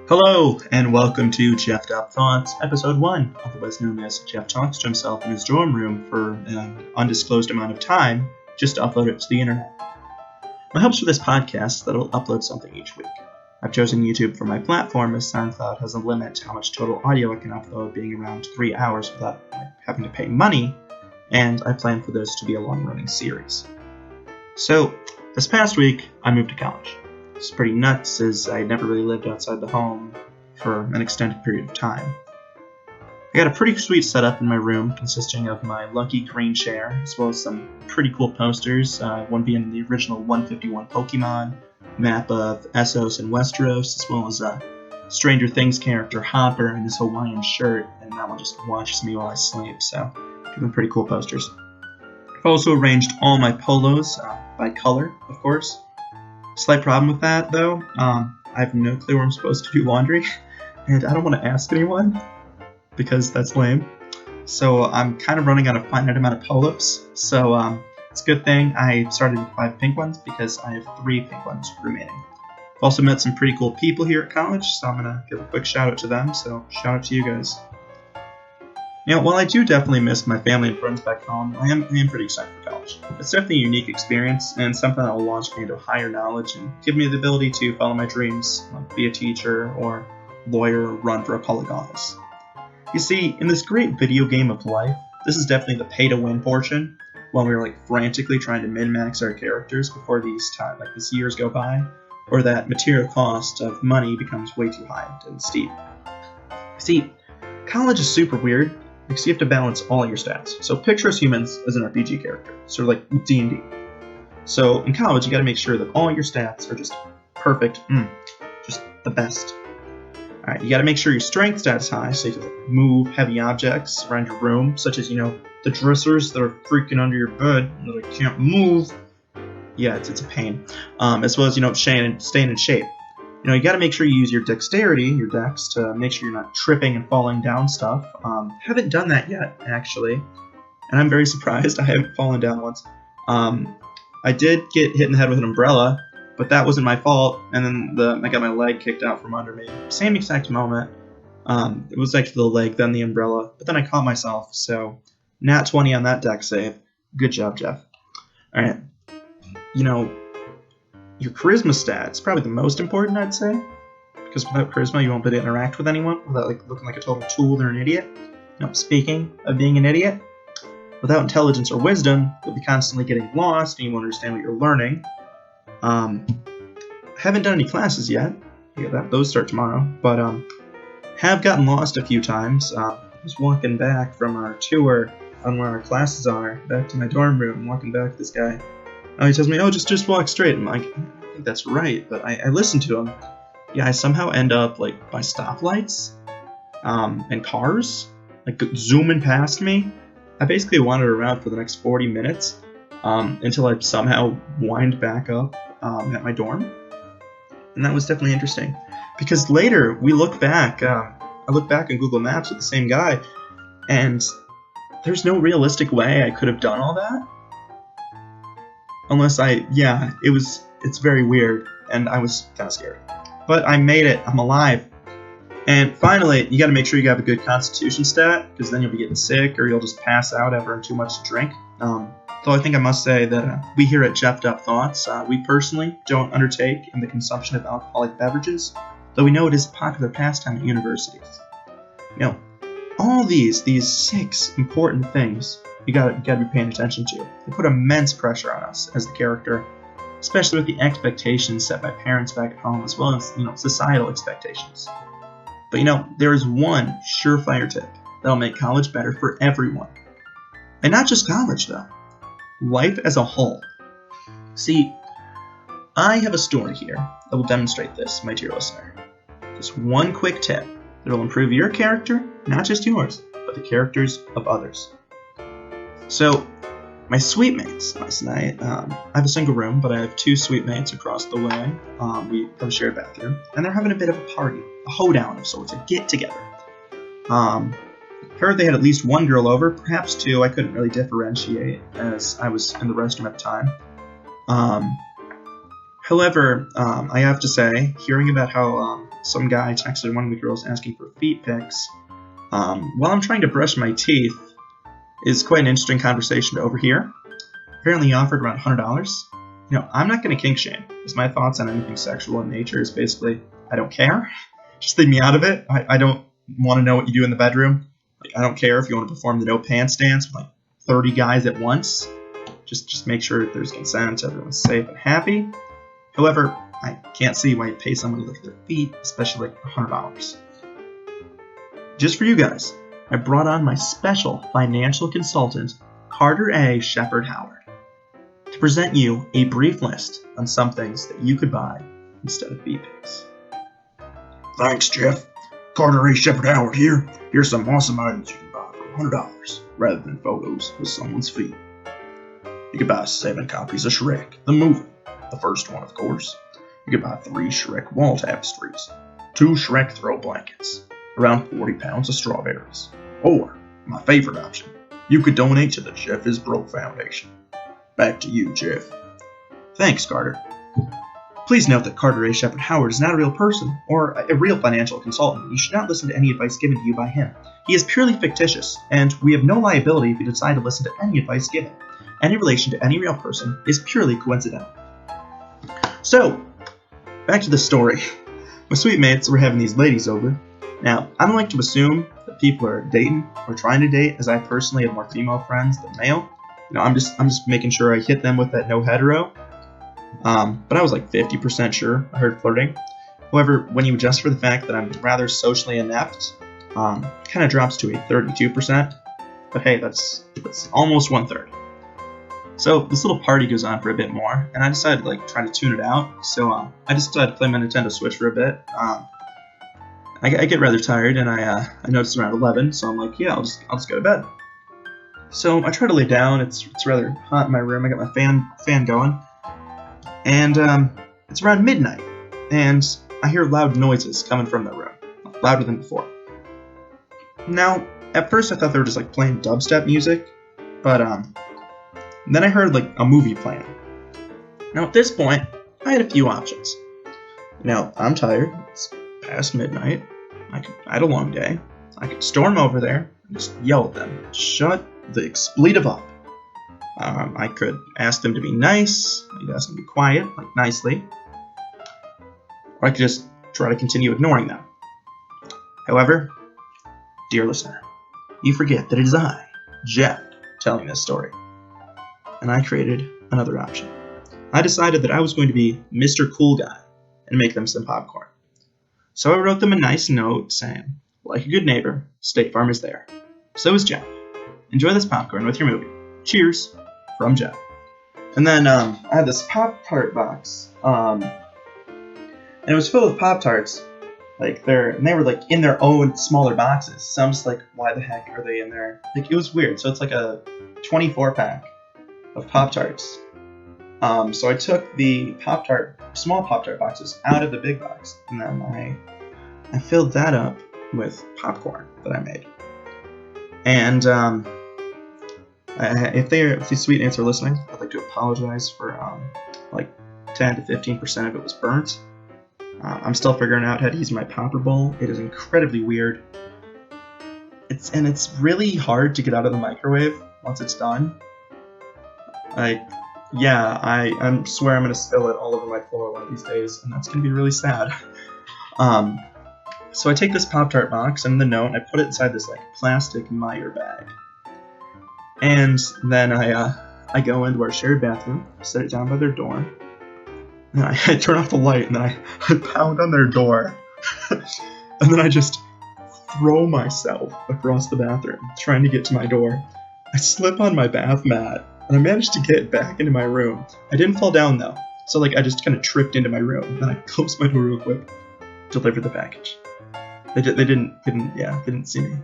Hello, and welcome to Geoffed Up Thoughts, Episode 1, otherwise known as Geoff talks to himself in his dorm room for an undisclosed amount of time, just to upload it to the internet. My hopes for this podcast is that it will upload something each week. I've chosen YouTube for my platform as SoundCloud has a limit to how much total audio I can upload, being around 3 hours without having to pay money, and I plan for this to be a long-running series. So, this past week, I moved to college. It's pretty nuts, as I never really lived outside the home for an extended period of time. I got a pretty sweet setup in my room, consisting of my lucky green chair, as well as some pretty cool posters, one being the original 151 Pokemon, map of Essos and Westeros, as well as a Stranger Things character, Hopper, in his Hawaiian shirt, and that one just watches me while I sleep, so give them pretty cool posters. I've also arranged all my polos by color, of course. Slight problem with that, though. I have no clue where I'm supposed to do laundry, and I don't want to ask anyone, because that's lame. So I'm kind of running out of a finite amount of polos, so it's a good thing I started with 5 pink ones, because I have 3 pink ones remaining. I've also met some pretty cool people here at college, so I'm going to give a quick shout out to them, so shout out to you guys. While I do definitely miss my family and friends back home, I am pretty excited for college. It's definitely a unique experience and something that will launch me into higher knowledge and give me the ability to follow my dreams, like be a teacher or lawyer or run for a public office. You see, in this great video game of life, this is definitely the pay-to-win portion, while we're frantically trying to min-max our characters before these years go by, or that material cost of money becomes way too high and steep. See, college is super weird, because you have to balance all your stats. So picture us humans as an RPG character, sort of like D&D. So in college, you got to make sure that all your stats are just perfect, just the best. All right, you got to make sure your strength stat is high, so you can move heavy objects around your room, such as the dressers that are freaking under your bed that can't move. Yeah, it's a pain. As well as staying in shape. You got to make sure you use your dexterity, your dex, to make sure you're not tripping and falling down stuff. Haven't done that yet, actually, and I'm very surprised I haven't fallen down once. I did get hit in the head with an umbrella, but that wasn't my fault, and then I got my leg kicked out from under me. Same exact moment. It was actually the leg, then the umbrella, but then I caught myself, so nat 20 on that dex save. Good job, Geoff. All right. Your charisma stat is probably the most important, I'd say, because without charisma, you won't be able to interact with anyone without looking like a total tool or an idiot. Speaking of being an idiot, without intelligence or wisdom, you'll be constantly getting lost, and you won't understand what you're learning. Haven't done any classes yet. Those start tomorrow, but have gotten lost a few times. I was walking back from our tour on where our classes are, back to my dorm room, walking back to this guy. He tells me, just walk straight. I'm like, I think that's right, but I listen to him. Yeah, I somehow end up by stoplights and cars, zooming past me. I basically wandered around for the next 40 minutes until I somehow wind back up at my dorm. And that was definitely interesting, because later we look back. I look back on Google Maps with the same guy, and there's no realistic way I could have done all that. Unless it's very weird, and I was kind of scared. But I made it, I'm alive. And finally, you gotta make sure you have a good constitution stat, because then you'll be getting sick, or you'll just pass out after too much to drink. Though I think I must say that we here at Geoffed Up Thoughts, we personally don't undertake in the consumption of alcoholic beverages, though we know it is a popular pastime at universities. All these 6 important things you gotta be paying attention to. They put immense pressure on us as the character, especially with the expectations set by parents back at home, as well as societal expectations. But there is one surefire tip that'll make college better for everyone, and not just college though. Life as a whole. See, I have a story here that will demonstrate this, my dear listener. Just one quick tip that'll improve your character, not just yours, but the characters of others. So, my suite mates last night, I have a single room, but I have 2 suite mates across the way. We have a shared bathroom, and they're having a bit of a party, a hoedown of sorts, a get-together. Heard they had at least 1 girl over, perhaps 2, I couldn't really differentiate, as I was in the restroom at the time. However, I have to say, hearing about how some guy texted one of the girls asking for feet pics while I'm trying to brush my teeth is quite an interesting conversation to overhear. Apparently he offered around $100. I'm not going to kink shame, because my thoughts on anything sexual in nature is basically, I don't care. Just leave me out of it. I don't want to know what you do in the bedroom. I don't care if you want to perform the no pants dance with 30 guys at once. Just make sure there's consent, everyone's safe and happy. However, I can't see why you'd pay someone to look at their feet, especially $100. Just for you guys, I brought on my special financial consultant, Carter A. Shepherd Howard, to present you a brief list on some things that you could buy instead of feet pics. Thanks, Geoff. Carter A. Shepherd Howard here. Here's some awesome items you can buy for $100 rather than photos with someone's feet. You could buy 7 copies of Shrek, the movie. The first one, of course. You could buy 3 Shrek wall tapestries, 2 Shrek throw blankets, around 40 pounds of strawberries. Or, my favorite option, you could donate to the Geoff is Broke Foundation. Back to you, Geoff. Thanks, Carter. Please note that Carter A. Shepherd Howard is not a real person or a real financial consultant. You should not listen to any advice given to you by him. He is purely fictitious, and we have no liability if you decide to listen to any advice given. Any relation to any real person is purely coincidental. So, back to the story. My sweet mates were having these ladies over. Now, I don't like to assume that people are dating or trying to date, as I personally have more female friends than male. I'm just making sure I hit them with that no hetero. But I was 50% sure I heard flirting. However, when you adjust for the fact that I'm rather socially inept, kind of drops to a 32%. But hey, that's almost 1/3. So this little party goes on for a bit more, and I decided to try to tune it out. So I just decided to play my Nintendo Switch for a bit. I get rather tired, and I noticed around 11, so I'm yeah, I'll just go to bed. So I try to lay down. It's rather hot in my room. I got my fan going, and it's around midnight, and I hear loud noises coming from the room, louder than before. Now, at first I thought they were just playing dubstep music, but then I heard a movie playing. Now at this point, I had a few options. I'm tired. It's past midnight. I had a long day. I could storm over there and just yell at them, shut the expletive up. I could ask them to be nice. I could ask them to be quiet, nicely. Or I could just try to continue ignoring them. However, dear listener, you forget that it is I, Geoff, telling this story. And I created another option. I decided that I was going to be Mr. Cool Guy and make them some popcorn. So I wrote them a nice note saying, like a good neighbor, State Farm is there. So is Geoff. Enjoy this popcorn with your movie. Cheers, from Geoff. And then I had this Pop-Tart box, and it was filled with Pop-Tarts. They were in their own smaller boxes. So I'm just why the heck are they in there? It was weird. So it's a 24-pack of Pop-Tarts. So I took the small Pop-Tart boxes out of the big box, and then I filled that up with popcorn that I made. And if these sweet ants are listening, I'd like to apologize for 10 to 15% of it was burnt. I'm still figuring out how to use my popper bowl. It is incredibly weird. It's really hard to get out of the microwave once it's done. I swear I'm gonna spill it all over my floor one of these days, and that's gonna be really sad. So I take this Pop-Tart box and the note, and I put it inside this plastic Meyer bag. And then I go into our shared bathroom, set it down by their door, and I turn off the light, and then I pound on their door, and then I just throw myself across the bathroom, trying to get to my door. I slip on my bath mat, and I managed to get back into my room. I didn't fall down though, so I just kind of tripped into my room, and I closed my door real quick, delivered the package. They didn't see me.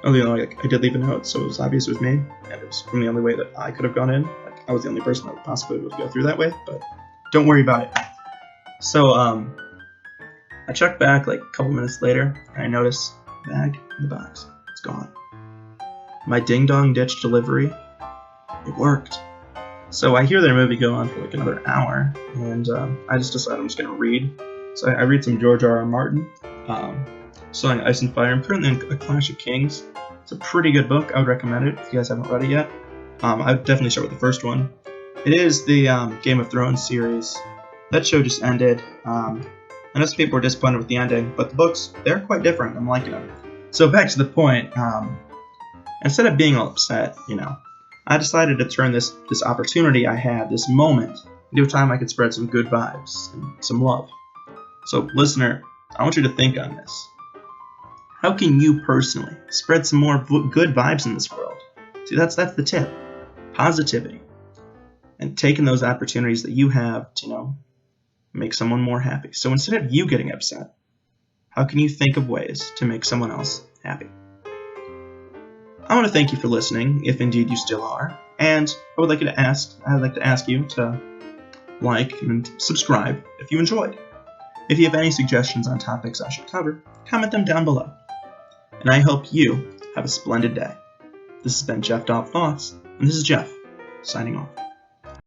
I did leave a note, so it was obvious it was me, and it was from the only way that I could have gone in. I was the only person that would possibly be able to go through that way, but don't worry about it. So I checked back a couple minutes later, and I noticed the bag in the box. It's gone. My ding-dong ditch delivery, it worked. So I hear their movie go on for like another hour, and I just decided I'm just going to read. So I read some George R. R. Martin, Selling Ice and Fire. I'm currently in A Clash of Kings. It's a pretty good book. I would recommend it if you guys haven't read it yet. I would definitely start with the first one. It is the Game of Thrones series. That show just ended. I know some people were disappointed with the ending, but the books, they're quite different. I'm liking them. So back to the point. Instead of being all upset, I decided to turn this opportunity I had, this moment, into a time I could spread some good vibes and some love. So, listener, I want you to think on this. How can you personally spread some more good vibes in this world? See, that's the tip. Positivity. And taking those opportunities that you have to, make someone more happy. So instead of you getting upset, how can you think of ways to make someone else happy? I want to thank you for listening, if indeed you still are, and I'd like to ask you to like and subscribe if you enjoyed. If you have any suggestions on topics I should cover, comment them down below. And I hope you have a splendid day. This has been Geoffed Up Thoughts, and this is Geoff, signing off.